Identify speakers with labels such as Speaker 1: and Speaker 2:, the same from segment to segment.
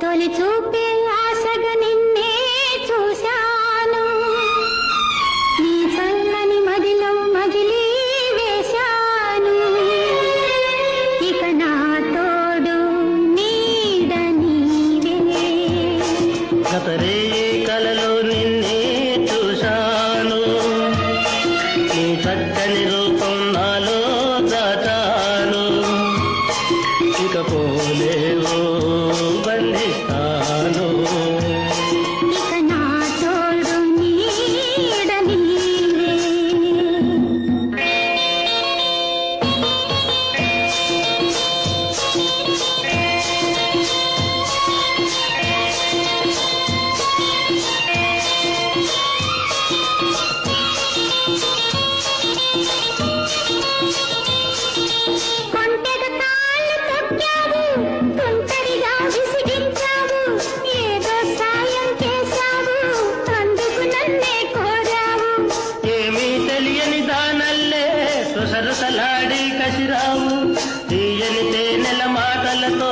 Speaker 1: తొలి చూపే ఆశగా నిన్నే చూశాను, నీ చల్లని మదిలో మదిలి వేశాను. ఇక నా తోడు నీడ నీవే.
Speaker 2: గతరే కలలో నిన్నే చూశాను, నీ చక్కని రూపం నాలో దాచాను. ఇక పోలేవో బంధిస్తాను.
Speaker 1: ఇక నా తోడు నీడ నీవే. కొంటెగ తాళ్ళు తొక్కావు, తుంటరిగా విసిగించావు, ఏదో సాయం చేశావు, అందుకు నన్నే కోరావు.
Speaker 2: ఏమీ తెలియని దానల్లే సుసరుసలాడి కసిరావు. తీయని తేనెల మాటలతో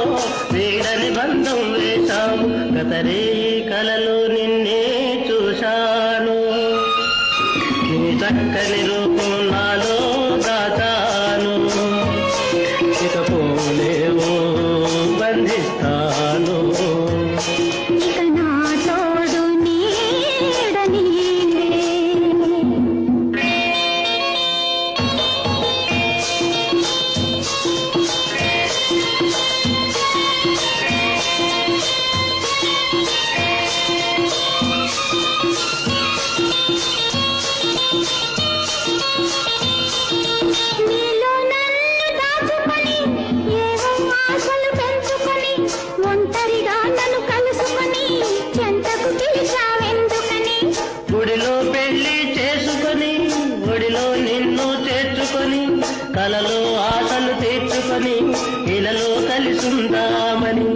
Speaker 2: వీడని బంధం వేశావు. గతరే కలలో నిన్నే చూశాను, నీ చక్కని రూపం నాలో దాచాను. ఇక పోలేవో బంధిస్తాను.
Speaker 1: ఇక నా తోడు నీడ నీవే. నీలో నన్ను దాచుకొని, ఏవో ఆశలు పెంచుకొని, ఒంటరిగా నన్ను కలుసుకొని, చెంతకు పిలిచావెందుకని?
Speaker 2: గుడిలో పెళ్లి చేసుకొని, ఒడిలో నిన్ను చేర్చుకొని, కలలో ఆశలు తీర్చుకొని, ఇలలో కలిసుందామని.